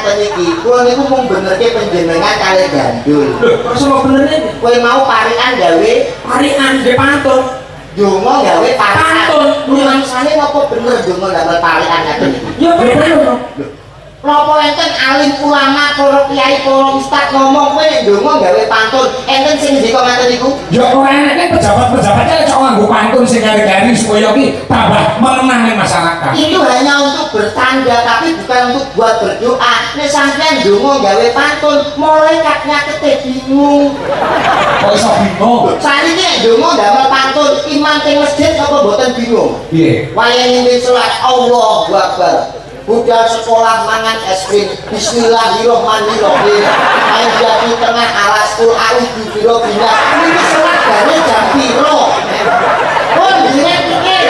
ngaten iki. Kula niku mung benerke panjenengan kalih gandul. Kok sama benernya? Kowe mau parikan gawe Parikan nggih pantun. donga gawe parikan. Pantun. Rumangsane napa bener donga damel parikan ngaten iki? Ya bener. Napa enten alim ulama, para kiai, para ustaz ngomong kowe nek donga gawe pantun, enten sing ndika ngaten niku? Ya ora enek pejabat-pejabatnya cok nganggo pantun sing gari-gari supaya ki tambah mengenang ning masyarakat. Itu hanya untuk bertanda tapi bukan untuk buat berdoa. Nek sampean donga gawe pantun, malaikatnya kete bingung. Kok iso bingung? Saiki nek donga damel pantun, imam teng masjid apa mboten bingung? Piye? Wayang ini salat Allahu Akbar. Budal sekolah mangan es krim. Bismillahirrahmanirrahim. Main jadi tengah alas kul a'udzu birabbil falaq. Ini salat gane jam piro? Oh, jenenge pikir.